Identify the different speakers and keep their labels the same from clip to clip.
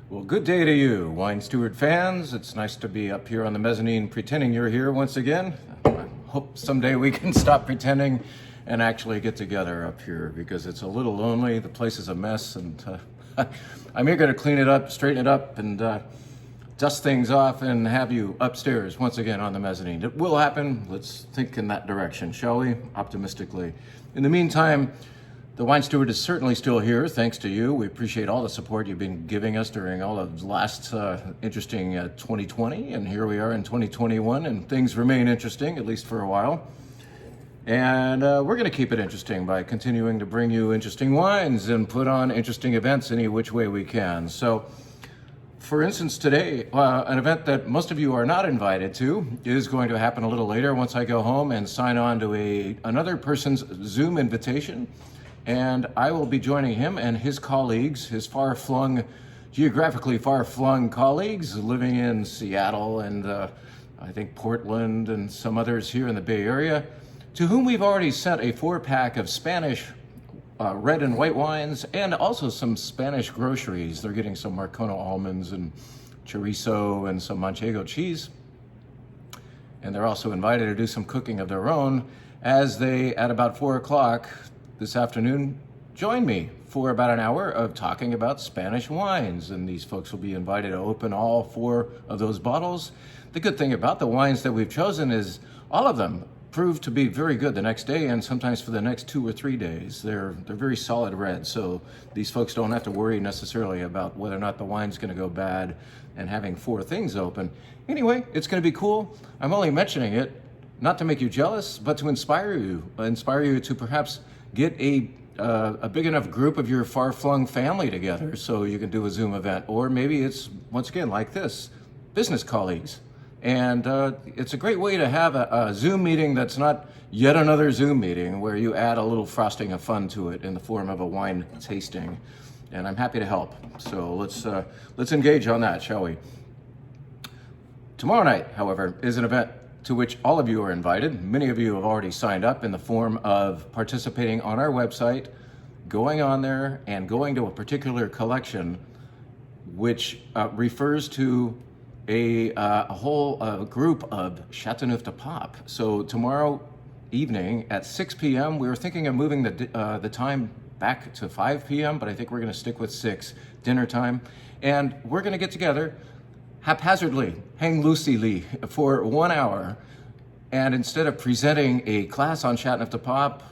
Speaker 1: Well, good day to you, Wine Steward fans. It's nice to be up here on the mezzanine pretending you're here once again. I hope someday we can stop pretending and actually get together up here because it's a little lonely. The place is a mess, and I'm eager to clean it up, straighten it up, and dust things off and have you upstairs once again on the mezzanine. It will happen. Let's think in that direction, shall we? Optimistically. In the meantime, the Wine Steward is certainly still here, thanks to you. We appreciate all the support you've been giving us during all of the last interesting 2020, and here we are in 2021, and things remain interesting, at least for a while. And we're going to keep it interesting by continuing to bring you interesting wines and put on interesting events any which way we can. So, for instance, today, an event that most of you are not invited to is going to happen a little later once I go home and sign on to another person's Zoom invitation. And I will be joining him and his colleagues, his geographically far-flung colleagues living in Seattle and I think Portland and some others here in the Bay Area, to whom we've already sent a 4-pack of Spanish red and white wines and also some Spanish groceries. They're getting some Marcona almonds and chorizo and some Manchego cheese. And they're also invited to do some cooking of their own as they, at about 4 o'clock, this afternoon, join me for about an hour of talking about Spanish wines. And these folks will be invited to open all 4 of those bottles. The good thing about the wines that we've chosen is all of them prove to be very good the next day and sometimes for the next 2 or 3 days. They're very solid red, so these folks don't have to worry necessarily about whether or not the wine's going to go bad and having 4 things open. Anyway, it's going to be cool. I'm only mentioning it not to make you jealous, but to inspire you to perhaps get a big enough group of your far-flung family together so you can do a Zoom event. Or maybe it's, once again, like this, business colleagues. And it's a great way to have a Zoom meeting that's not yet another Zoom meeting where you add a little frosting of fun to it in the form of a wine tasting. And I'm happy to help. So let's engage on that, shall we? Tomorrow night, however, is an event to which all of you are invited. Many of you have already signed up in the form of participating on our website, going on there and going to a particular collection which refers to a whole group of Chateauneuf de Pape. So tomorrow evening at 6 p.m., we were thinking of moving the time back to 5 p.m., but I think we're going to stick with 6, dinner time. And we're going to get together haphazardly, hang loosely for 1 hour. And instead of presenting a class on Chateauneuf de Pape,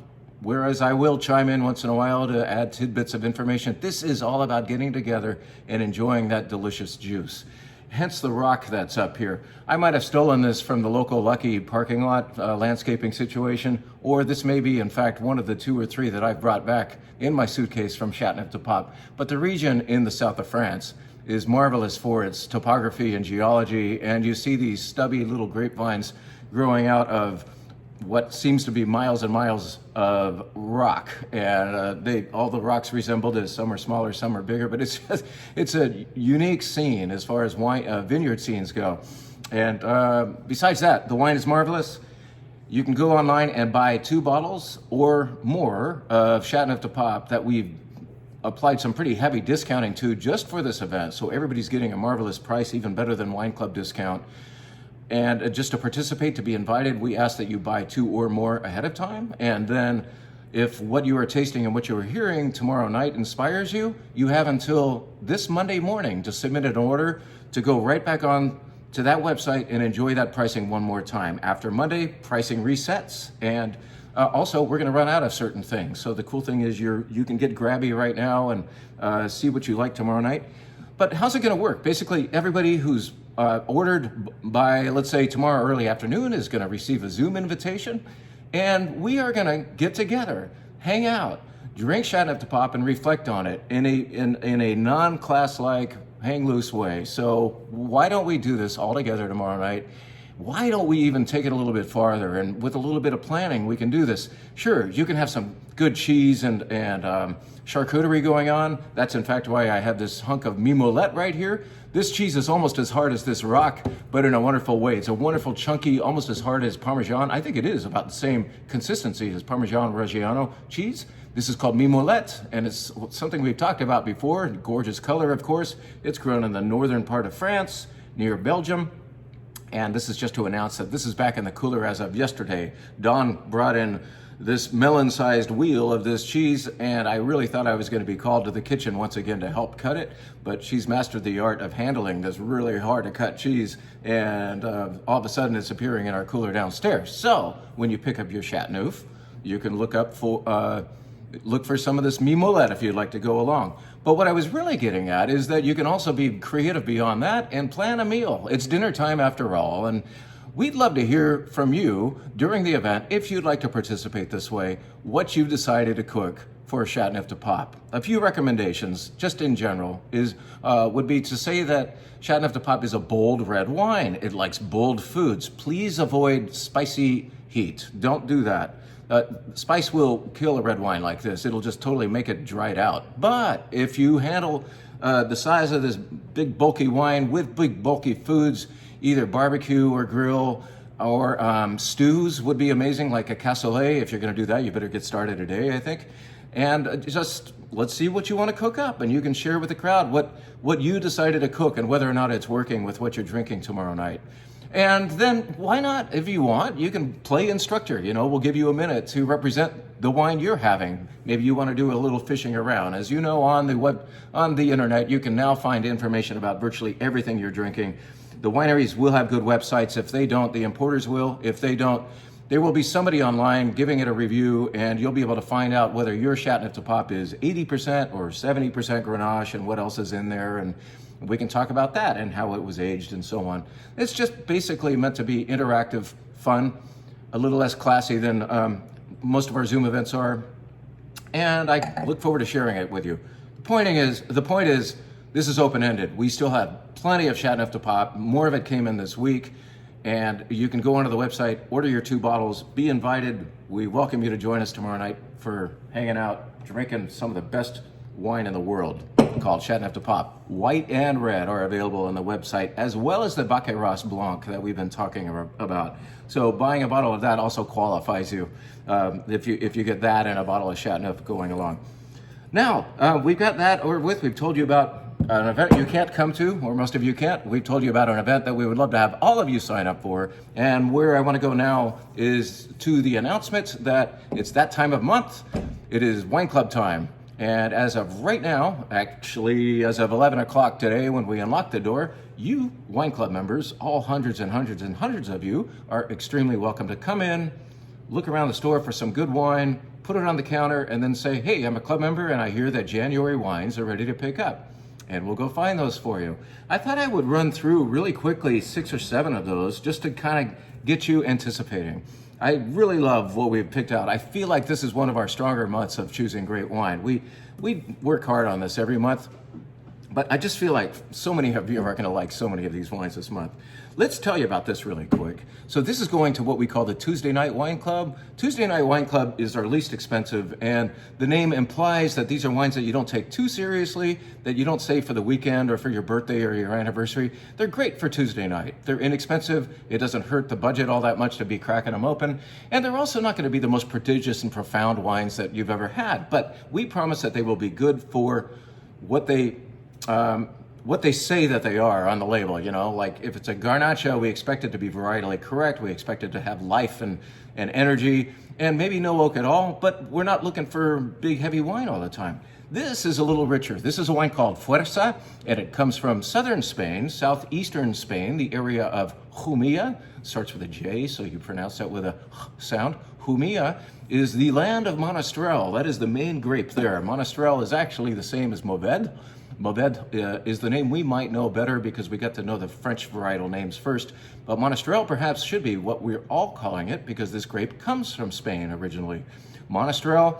Speaker 1: whereas I will chime in once in a while to add tidbits of information, this is all about getting together and enjoying that delicious juice. Hence the rock that's up here. I might have stolen this from the local Lucky parking lot landscaping situation, or this may be, in fact, one of the 2 or 3 that I've brought back in my suitcase from Chateauneuf de Pape. But the region in the south of France is marvelous for its topography and geology, and you see these stubby little grapevines growing out of what seems to be miles and miles of rock, and all the rocks resemble this. Some are smaller, some are bigger, but it's a unique scene as far as vineyard scenes go. And besides that, the wine is marvelous. You can go online and buy 2 bottles or more of Chateauneuf de Pape that we've applied some pretty heavy discounting to just for this event. So everybody's getting a marvelous price, even better than Wine Club discount. And just to participate, to be invited, we ask that you buy 2 or more ahead of time. And then if what you are tasting and what you are hearing tomorrow night inspires you, you have until this Monday morning to submit an order to go right back on to that website and enjoy that pricing one more time. After Monday, pricing resets. And also, we're going to run out of certain things. So the cool thing is you can get grabby right now and see what you like tomorrow night. But how's it going to work? Basically, everybody who's ordered by, let's say, tomorrow early afternoon is going to receive a Zoom invitation. And we are going to get together, hang out, drink Chateauneuf de Pape, and reflect on it in a non-class-like, hang loose way. So why don't we do this all together tomorrow night? Why don't we even take it a little bit farther? And with a little bit of planning, we can do this. Sure, you can have some good cheese and charcuterie going on. That's in fact why I have this hunk of mimolette right here. This cheese is almost as hard as this rock, but in a wonderful way. It's a wonderful, chunky, almost as hard as Parmesan. I think it is about the same consistency as Parmesan Reggiano cheese. This is called mimolette, and it's something we've talked about before. Gorgeous color, of course. It's grown in the northern part of France, near Belgium. And this is just to announce that this is back in the cooler as of yesterday. Dawn brought in this melon-sized wheel of this cheese, and I really thought I was going to be called to the kitchen once again to help cut it, but she's mastered the art of handling this really hard to cut cheese, and all of a sudden it's appearing in our cooler downstairs. So when you pick up your Chateauneuf, you can look for some of this mimolette if you'd like to go along. But what I was really getting at is that you can also be creative beyond that and plan a meal. It's dinner time after all, and we'd love to hear from you during the event, if you'd like to participate this way, what you've decided to cook for Chateauneuf du Pape. A few recommendations, just in general, would be to say that Chateauneuf du Pape is a bold red wine. It likes bold foods. Please avoid spicy heat. Don't do that. Spice will kill a red wine like this. It'll just totally make it dried out. But if you handle the size of this big bulky wine with big bulky foods, either barbecue or grill, or stews would be amazing, like a cassoulet. If you're going to do that, you better get started today, I think. And just let's see what you want to cook up, and you can share with the crowd what you decided to cook and whether or not it's working with what you're drinking tomorrow night. And then why not, if you want, you can play instructor. We'll give you a minute to represent the wine you're having. Maybe you want to do a little fishing around. As you know, on the internet, you can now find information about virtually everything you're drinking. The wineries will have good websites. If they don't, the importers will. If they don't, there will be somebody online giving it a review, and you'll be able to find out whether your Chateauneuf du Pape is 80% or 70% Grenache and what else is in there. And we can talk about that and how it was aged and so on. It's just basically meant to be interactive, fun, a little less classy than most of our Zoom events are. And I look forward to sharing it with you. The point is, this is open-ended. We still have plenty of Chateauneuf du Pape. More of it came in this week. And you can go onto the website, order your 2 bottles, be invited. We welcome you to join us tomorrow night for hanging out, drinking some of the best wine in the world called Chateauneuf du Pape. White and red are available on the website, as well as the Baccarat Blanc that we've been talking about. So buying a bottle of that also qualifies you if you get that and a bottle of Chateauneuf going along. Now, we've got that over with. We've told you about an event you can't come to, or most of you can't. We've told you about an event that we would love to have all of you sign up for. And where I want to go now is to the announcement that it's that time of month. It is wine club time. And as of right now, actually as of 11 o'clock today when we unlock the door, you wine club members, all hundreds and hundreds and hundreds of you, are extremely welcome to come in, look around the store for some good wine, put it on the counter, and then say, hey, I'm a club member and I hear that January wines are ready to pick up. And we'll go find those for you. I thought I would run through really quickly 6 or 7 of those just to kind of get you anticipating. I really love what we've picked out. I feel like this is one of our stronger months of choosing great wine. We work hard on this every month, but I just feel like so many of you are going to like so many of these wines this month. Let's tell you about this really quick. So this is going to what we call the Tuesday Night Wine Club. Tuesday Night Wine Club is our least expensive, and the name implies that these are wines that you don't take too seriously, that you don't save for the weekend or for your birthday or your anniversary. They're great for Tuesday night. They're inexpensive. It doesn't hurt the budget all that much to be cracking them open. And they're also not going to be the most prodigious and profound wines that you've ever had, but we promise that they will be good for what they say that they are on the label. Like if it's a Garnacha, we expect it to be varietally correct. We expect it to have life and energy, and maybe no oak at all, but we're not looking for big, heavy wine all the time. This is a little richer. This is a wine called Fuerza, and it comes from southern Spain, southeastern Spain, the area of Jumilla. Starts with a J, so you pronounce that with a sound. Jumilla is the land of Monastrell. That is the main grape there. Monastrell is actually the same as Mourvedre. Mourvedre is the name we might know better because we got to know the French varietal names first, but Monastrell perhaps should be what we're all calling it because this grape comes from Spain originally. Monastrell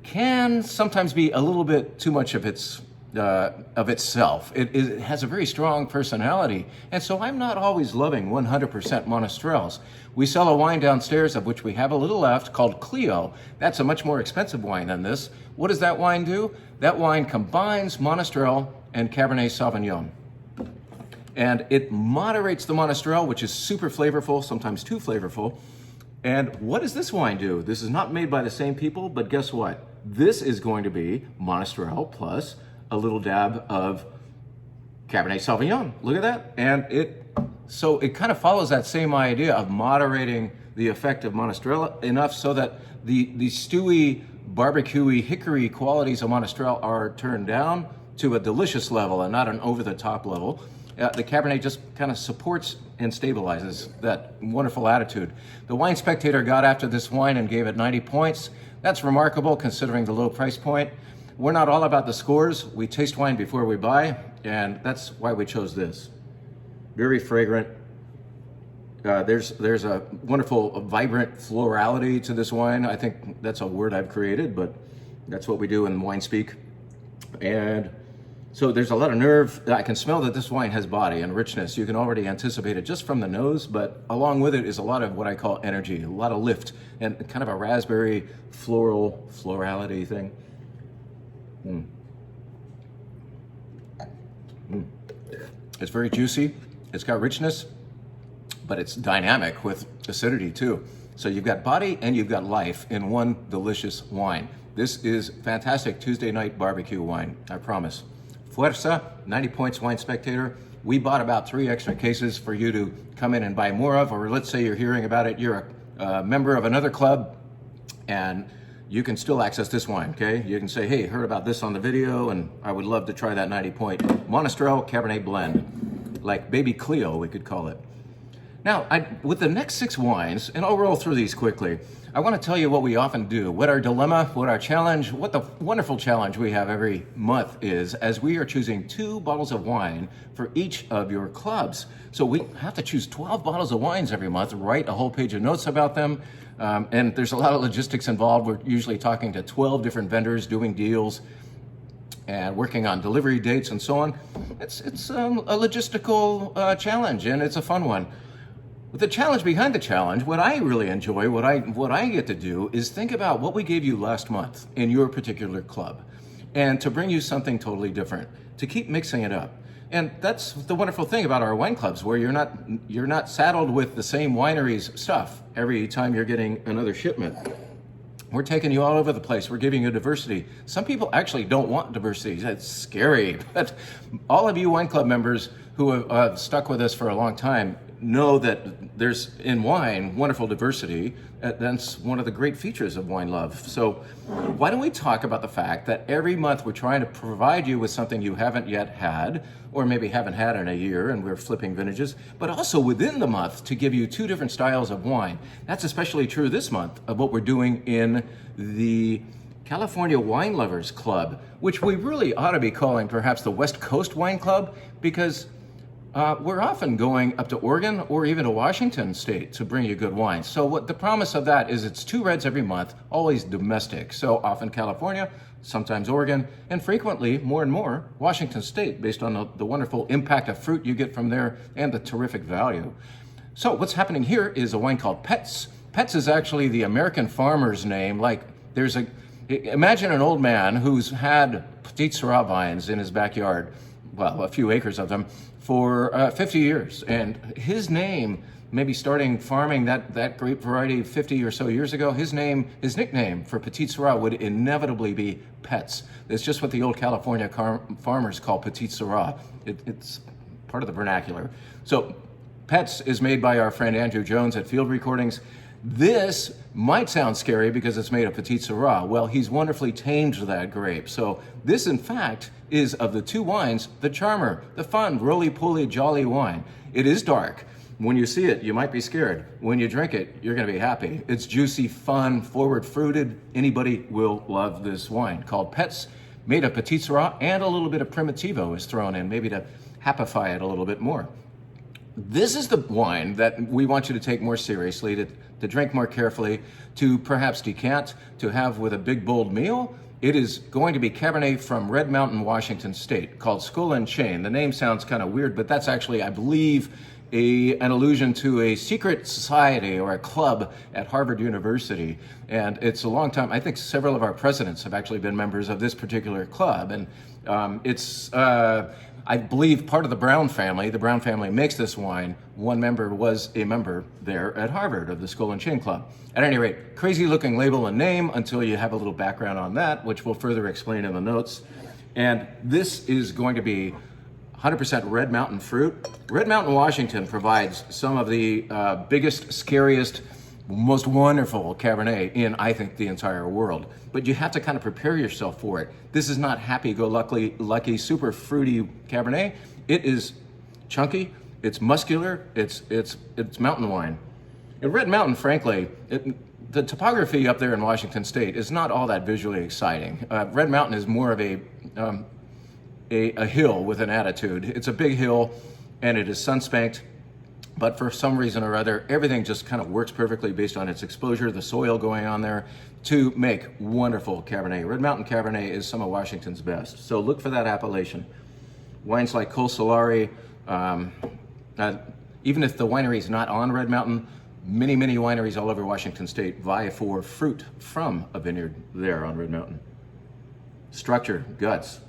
Speaker 1: can sometimes be a little bit too much of its of itself. It has a very strong personality. And so I'm not always loving 100% Monastrells. We sell a wine downstairs, of which we have a little left, called Clio. That's a much more expensive wine than this. What does that wine do? That wine combines Monastrell and Cabernet Sauvignon. And it moderates the Monastrell, which is super flavorful, sometimes too flavorful. And what does this wine do? This is not made by the same people, but guess what? This is going to be Monastrell plus a little dab of Cabernet Sauvignon. Look at that. And so it kind of follows that same idea of moderating the effect of Monastrell enough so that the stewy, barbecuey, hickory qualities of Monastrell are turned down to a delicious level and not an over-the-top level. The Cabernet just kind of supports and stabilizes that wonderful attitude. The Wine Spectator got after this wine and gave it 90 points. That's remarkable considering the low price point. We're not all about the scores. We taste wine before we buy, and that's why we chose this. Very fragrant. There's a wonderful, vibrant florality to this wine. I think that's a word I've created, but that's what we do in wine speak. And so there's a lot of nerve. I can smell that this wine has body and richness. You can already anticipate it just from the nose, but along with it is a lot of what I call energy, a lot of lift, and kind of a raspberry florality thing. It's very juicy. It's got richness, but it's dynamic with acidity too. So you've got body and you've got life in one delicious wine. This is fantastic Tuesday night barbecue wine, I promise. Fuerza, 90 points, Wine Spectator. We bought about 3 extra cases for you to come in and buy more of, or let's say you're hearing about it, you're a member of another club, and you can still access this wine, okay? You can say, hey, heard about this on the video, and I would love to try that 90-point Monastrell Cabernet blend, like Baby Clio, we could call it. Now, with the next 6 wines, and I'll roll through these quickly, I want to tell you what we often do, what our dilemma, what our challenge, what the wonderful challenge we have every month is, as we are choosing 2 bottles of wine for each of your clubs. So we have to choose 12 bottles of wines every month, write a whole page of notes about them, and there's a lot of logistics involved. We're usually talking to 12 different vendors, doing deals, and working on delivery dates and so on. It's a logistical challenge, and it's a fun one. The challenge behind the challenge, what I really enjoy, what I get to do is think about what we gave you last month in your particular club and to bring you something totally different, to keep mixing it up. And that's the wonderful thing about our wine clubs, where you're not saddled with the same winery's stuff every time you're getting another shipment. We're taking you all over the place. We're giving you diversity. Some people actually don't want diversity. That's scary. But all of you wine club members who have stuck with us for a long time know that there's in wine wonderful diversity. That's one of the great features of Wine Love. So why don't we talk about the fact that every month we're trying to provide you with something you haven't yet had, or maybe haven't had in a year, and we're flipping vintages, but also within the month to give you 2 different styles of wine. That's especially true this month of what we're doing in the California Wine Lovers Club, which we really ought to be calling perhaps the West Coast Wine Club, because we're often going up to Oregon or even to Washington State to bring you good wines. So what the promise of that is, it's 2 reds every month, always domestic. So often California, sometimes Oregon, and frequently, more and more, Washington State, based on the wonderful impact of fruit you get from there and the terrific value. So what's happening here is a wine called Pets. Pets is actually the American farmer's name. Like, imagine an old man who's had Petit Syrah vines in his backyard, well, a few acres of them, for 50 years. And his name, maybe starting farming that grape variety 50 or so years ago, his nickname for Petit Syrah would inevitably be Pets. It's just what the old California farmers call Petit Syrah. It's part of the vernacular. So Pets is made by our friend Andrew Jones at Field Recordings. This might sound scary because it's made of Petit Syrah. Well, he's wonderfully tamed that grape. So this, in fact, is, of the 2 wines, the charmer, the fun, roly-poly, jolly wine. It is dark. When you see it, you might be scared. When you drink it, you're going to be happy. It's juicy, fun, forward-fruited. Anybody will love this wine, called Pets, made of Petit Syrah, and a little bit of Primitivo is thrown in, maybe to happify it a little bit more. This is the wine that we want you to take more seriously, to drink more carefully, to perhaps decant, to have with a big, bold meal, It is going to be Cabernet from Red Mountain, Washington State, called Skull and Chain. The name sounds kind of weird, but that's actually, I believe, an allusion to a secret society or a club at Harvard University. And it's a long time. I think several of our presidents have actually been members of this particular club. And I believe, part of the Brown family. The Brown family makes this wine. One member was a member there at Harvard of the Skull and Chain Club. At any rate, crazy looking label and name until you have a little background on that, which we'll further explain in the notes. And this is going to be 100% Red Mountain fruit. Red Mountain, Washington provides some of the biggest, scariest, most wonderful Cabernet in, I think, the entire world. But you have to kind of prepare yourself for it. This is not happy-go-lucky, super fruity Cabernet. It is chunky, it's muscular, it's mountain wine. And Red Mountain, frankly, the topography up there in Washington State is not all that visually exciting. Red Mountain is more of a hill with an attitude. It's a big hill, and it is sun-spanked. But for some reason or other, everything just kind of works perfectly based on its exposure, the soil going on there, to make wonderful Cabernet. Red Mountain Cabernet is some of Washington's best. So look for that appellation. Wines like Col Solari, even if the winery is not on Red Mountain, many wineries all over Washington State vie for fruit from a vineyard there on Red Mountain. Structure, guts.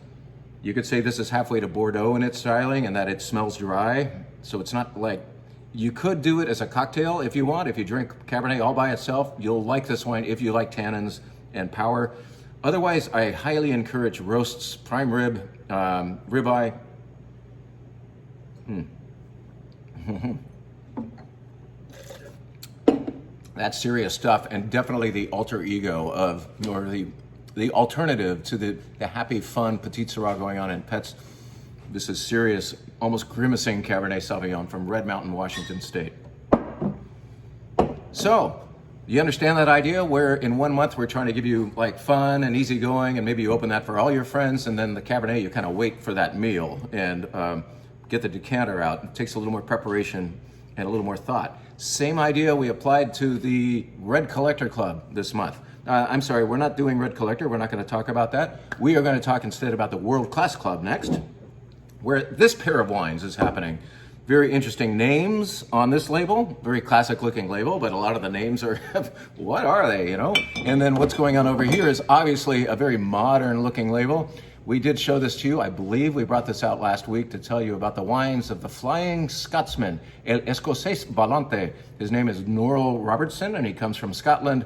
Speaker 1: You could say this is halfway to Bordeaux in its styling and that it smells dry. So it's not like, you could do it as a cocktail if you want. If you drink Cabernet all by itself, you'll like this wine if you like tannins and power. Otherwise, I highly encourage roasts, prime rib, ribeye. That's serious stuff, and definitely the alter ego of, or the alternative to the happy, fun Petit Syrah going on in Pets. This is serious, almost grimacing Cabernet Sauvignon from Red Mountain, Washington State. So, you understand that idea where in 1 month we're trying to give you like fun and easygoing, and maybe you open that for all your friends, and then the Cabernet you kind of wait for that meal and get the decanter out. It takes a little more preparation and a little more thought. Same idea we applied to the Red Collector Club this month. I'm sorry, we're not doing Red Collector. We're not going to talk about that. We are going to talk instead about the World Class Club next, where this pair of wines is happening. Very interesting names on this label, very classic looking label, but a lot of the names are, what are they, you know? And then what's going on over here is obviously a very modern looking label. We did show this to you. I believe we brought this out last week to tell you about the wines of the Flying Scotsman, El Escocés Valente. His name is Norrell Robertson, and he comes from Scotland.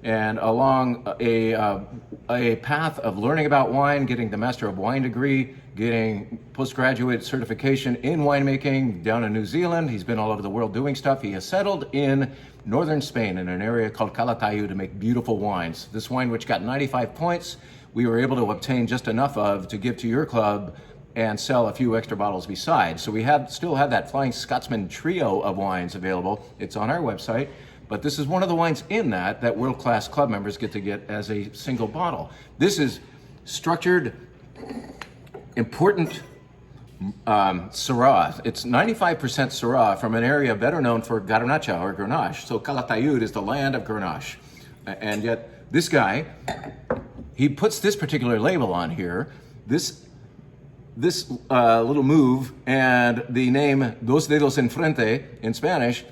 Speaker 1: And along a path of learning about wine, getting the Master of Wine degree, getting postgraduate certification in winemaking down in New Zealand. He's been all over the world doing stuff. He has settled in northern Spain in an area called Calatayud to make beautiful wines. This wine, which got 95 points, we were able to obtain just enough of to give to your club and sell a few extra bottles besides. So we still have that Flying Scotsman trio of wines available. It's on our website. But this is one of the wines in that world-class club members get to get as a single bottle. This is structured, important Syrah. It's 95% Syrah from an area better known for Garnacha or Grenache. So Calatayud is the land of Grenache. And yet this guy, he puts this particular label on here, this little move, and the name Dos Dedos Enfrente in Spanish,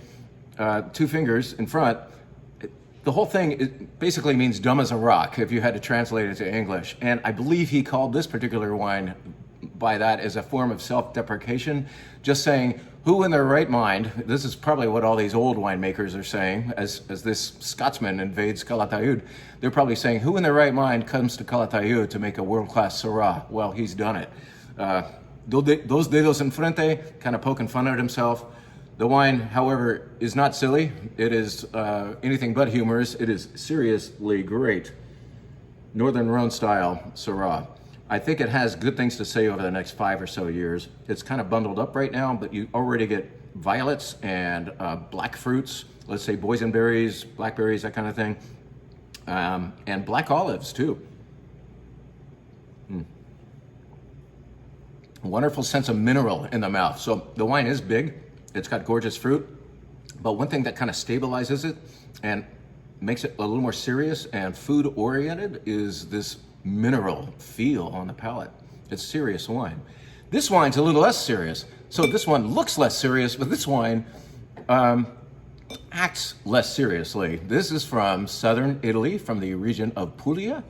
Speaker 1: 2 fingers in front. The whole thing basically means dumb as a rock if you had to translate it to English. And I believe he called this particular wine by that as a form of self-deprecation, just saying, who in their right mind, this is probably what all these old winemakers are saying as this Scotsman invades Calatayud, they're probably saying, who in their right mind comes to Calatayud to make a world-class Syrah? Well, he's done it. Dos Dedos Enfrente, kind of poking fun at himself. The wine, however, is not silly. It is anything but humorous. It is seriously great. Northern Rhone style Syrah. I think it has good things to say over the next 5 or so years. It's kind of bundled up right now, but you already get violets and black fruits, let's say boysenberries, blackberries, that kind of thing, and black olives too. Wonderful sense of mineral in the mouth. So the wine is big. It's got gorgeous fruit, but one thing that kind of stabilizes it, and makes it a little more serious and food oriented is this mineral feel on the palate. It's serious wine. This wine's a little less serious. So this one looks less serious, but this wine acts less seriously. This is from southern Italy, from the region of Puglia,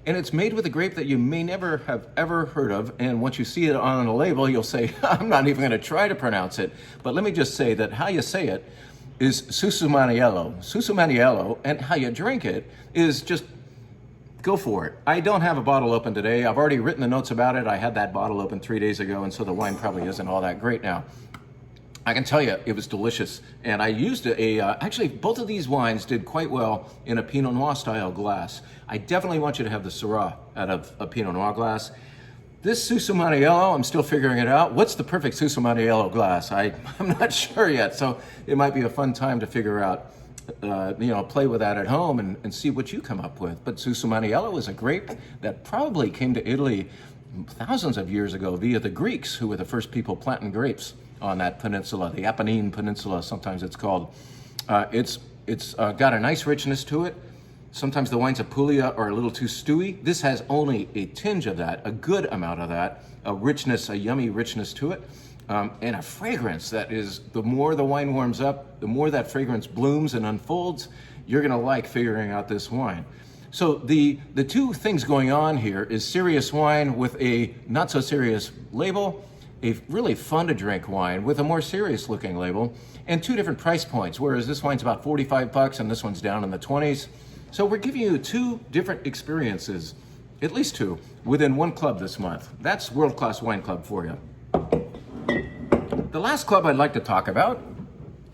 Speaker 1: and it's made with a grape that you may never have ever heard of. And once you see it on a label, you'll say, I'm not even going to try to pronounce it. But let me just say that how you say it is Susumaniello. Susumaniello, and how you drink it is just go for it. I don't have a bottle open today. I've already written the notes about it. I had that bottle open 3 days ago, and so the wine probably isn't all that great now. I can tell you it was delicious, and I used actually both of these wines did quite well in a Pinot Noir style glass. I definitely want you to have the Syrah out of a Pinot Noir glass. This Susumaniello, I'm still figuring it out. What's the perfect Susumaniello glass? I'm not sure yet, so it might be a fun time to figure out, play with that at home and see what you come up with. But Susumaniello is a grape that probably came to Italy thousands of years ago via the Greeks, who were the first people planting grapes on that peninsula, the Apennine Peninsula, sometimes it's called. It's got a nice richness to it. Sometimes the wines of Puglia are a little too stewy. This has only a tinge of that, a good amount of that, a richness, a yummy richness to it, and a fragrance that is, the more the wine warms up, the more that fragrance blooms and unfolds, you're gonna like figuring out this wine. So the two things going on here is serious wine with a not so serious label, a really fun to drink wine with a more serious looking label, and two different price points, whereas this wine's about 45 bucks and this one's down in the 20s. So we're giving you two different experiences, at least two, within one club this month. That's World Class Wine Club for you. The last club I'd like to talk about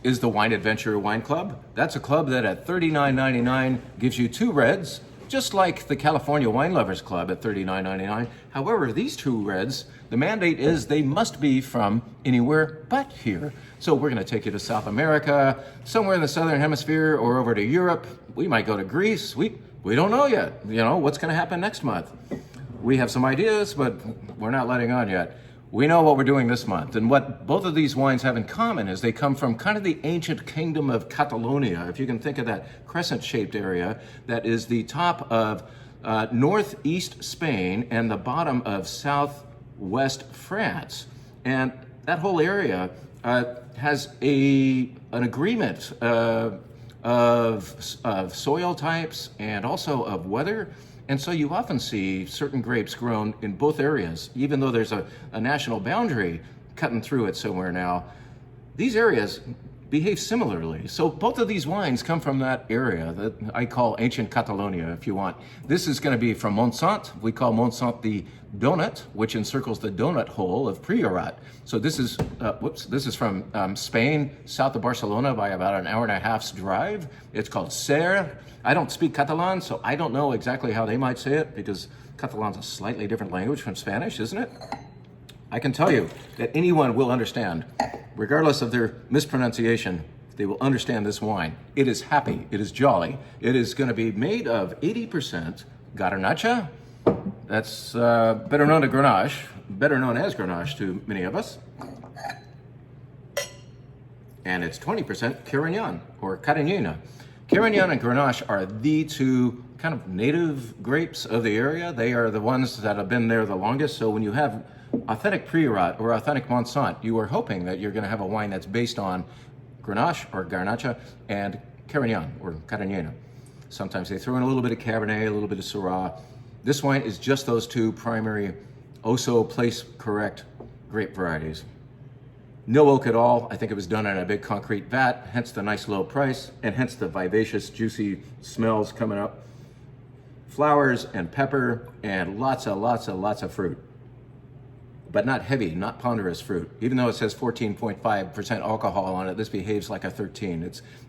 Speaker 1: is the Wine Adventure Wine Club. That's a club that at $39.99 gives you two reds, just like the California Wine Lovers Club at $39.99. However, these two reds, the mandate is they must be from anywhere but here. So we're gonna take you to South America, somewhere in the Southern Hemisphere, or over to Europe. We might go to Greece. We don't know yet, what's gonna happen next month. We have some ideas, but we're not letting on yet. We know what we're doing this month, and what both of these wines have in common is they come from kind of the ancient kingdom of Catalonia. If you can think of that crescent-shaped area, that is the top of northeast Spain and the bottom of southwest France. And that whole area has an agreement of soil types and also of weather. And so you often see certain grapes grown in both areas, even though there's a national boundary cutting through it somewhere now. These areas behave similarly. So both of these wines come from that area that I call ancient Catalonia, if you want. This is going to be from Montsant. We call Montsant the donut, which encircles the donut hole of Priorat. So this is, this is from Spain, south of Barcelona by about an hour and a half's drive. It's called Serre. I don't speak Catalan, so I don't know exactly how they might say it, because Catalan's a slightly different language from Spanish, isn't it? I can tell you that anyone will understand, regardless of their mispronunciation, they will understand this wine. It is happy, it is jolly. It is going to be made of 80% Garnacha. That's better known as Grenache to many of us. And it's 20% Carignan or Carignana. Carignan and Grenache are the two kind of native grapes of the area. They are the ones that have been there the longest. So when you have authentic Priorat or authentic Montsant, you are hoping that you're going to have a wine that's based on Grenache or Garnacha and Carignan or Carignana. Sometimes they throw in a little bit of Cabernet, a little bit of Syrah. This wine is just those two primary, place correct grape varieties. No oak at all. I think it was done in a big concrete vat, hence the nice low price, and hence the vivacious, juicy smells coming up. Flowers and pepper and lots of fruit. But not heavy, not ponderous fruit. Even though it says 14.5% alcohol on it, this behaves like a 13.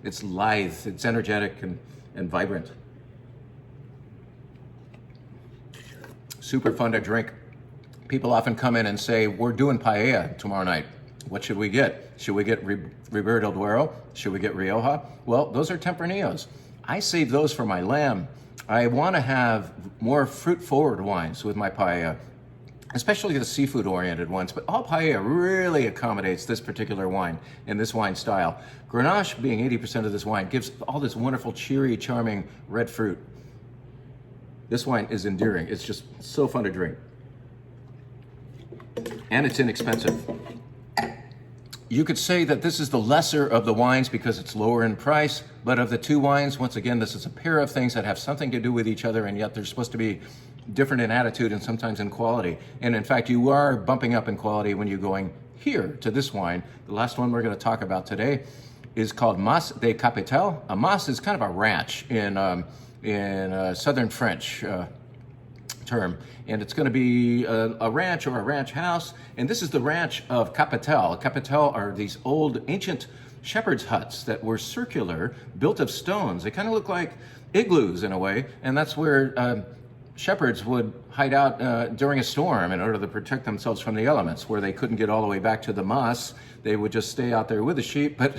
Speaker 1: It's lithe, it's energetic and vibrant. Super fun to drink. People often come in and say, we're doing paella tomorrow night. What should we get? Should we get Ribera del Duero? Should we get Rioja? Well, those are Tempranillos. I save those for my lamb. I want to have more fruit-forward wines with my paella. especially the seafood-oriented ones. But all paella really accommodates this particular wine and this wine style. Grenache, being 80% of this wine, gives all this wonderful, cheery, charming red fruit. This wine is endearing. It's just so fun to drink. And it's inexpensive. You could say that this is the lesser of the wines because it's lower in price, but of the two wines, once again, this is a pair of things that have something to do with each other, and yet they're supposed to be different in attitude and sometimes in quality. And in fact, you are bumping up in quality when you're going here to this wine. The last one we're going to talk about today is called Mas de Capitale. A mas is kind of a ranch in Southern French term, and it's going to be a ranch or a ranch house, and this is the ranch of Capitale. Capitale are these old ancient shepherd's huts that were circular, built of stones. They kind of look like igloos in a way, and that's where shepherds would hide out during a storm in order to protect themselves from the elements. Where they couldn't get all the way back to the mas, they would just stay out there with the sheep, but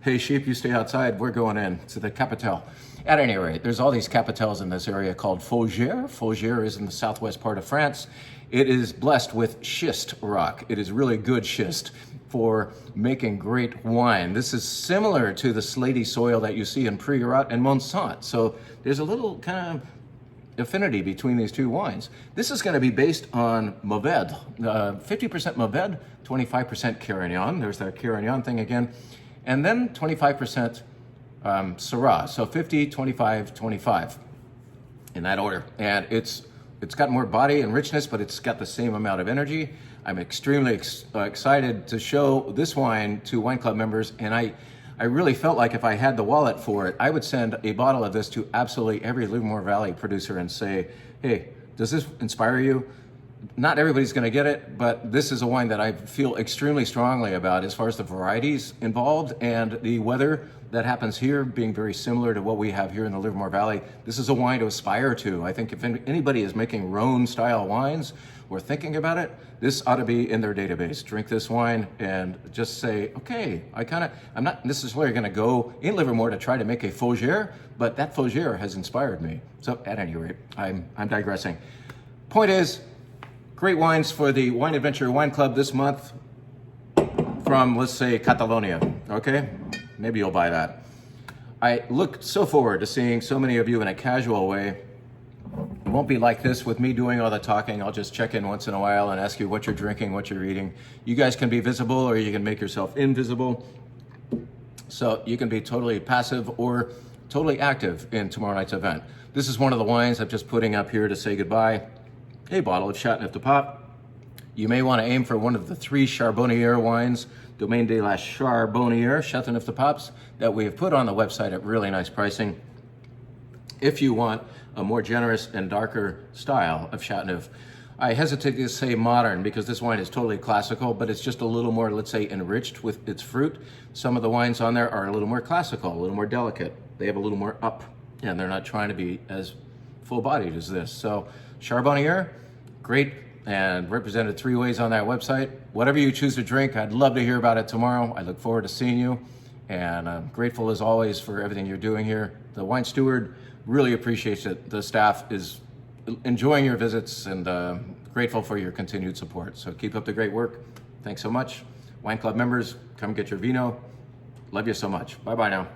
Speaker 1: hey sheep, you stay outside, we're going in to the Capitale. At any rate, there's all these capitales in this area called Fougères. Fougères is in the southwest part of France. It is blessed with schist rock. It is really good schist for making great wine. This is similar to the slaty soil that you see in Priorat and Monsant. So there's a little kind of affinity between these two wines. This is going to be based on Mourvedre, 50% Mourvedre, 25% Carignan. There's that Carignan thing again. And then 25% Syrah, so 50, 25, 25 in that order. And it's got more body and richness, but it's got the same amount of energy. I'm extremely excited to show this wine to wine club members, and I really felt like if I had the wallet for it, I would send a bottle of this to absolutely every Livermore Valley producer and say, hey, does this inspire you? Not everybody's going to get it, but this is a wine that I feel extremely strongly about as far as the varieties involved and the weather that happens here being very similar to what we have here in the Livermore Valley. This is a wine to aspire to. I think if anybody is making Rhone-style wines or thinking about it, this ought to be in their database. Drink this wine and just say, okay, I'm not necessarily going to go in Livermore to try to make a Fougère, but that Fougère has inspired me. So at any rate, I'm digressing. Point is, great wines for the Wine Adventure Wine Club this month from, let's say, Catalonia, okay? Maybe you'll buy that. I look so forward to seeing so many of you in a casual way. It won't be like this with me doing all the talking. I'll just check in once in a while and ask you what you're drinking, what you're eating. You guys can be visible or you can make yourself invisible. So you can be totally passive or totally active in tomorrow night's event. This is one of the wines I'm just putting up here to say goodbye. A bottle of Chateauneuf de Pape. You may want to aim for one of the 3 Charbonnière wines, Domaine de la Charbonnière, Chateauneuf de Papes, that we have put on the website at really nice pricing. If you want a more generous and darker style of Chateauneuf, I hesitate to say modern because this wine is totally classical, but it's just a little more, let's say, enriched with its fruit. Some of the wines on there are a little more classical, a little more delicate. They have a little more up, and they're not trying to be as full-bodied as this. So Charbonnière, great, and represented 3 ways on that website. Whatever you choose to drink, I'd love to hear about it tomorrow. I look forward to seeing you, and I'm grateful as always for everything you're doing here. The wine steward really appreciates it. The staff is enjoying your visits and grateful for your continued support. So keep up the great work. Thanks so much. Wine Club members, come get your vino. Love you so much. Bye-bye now.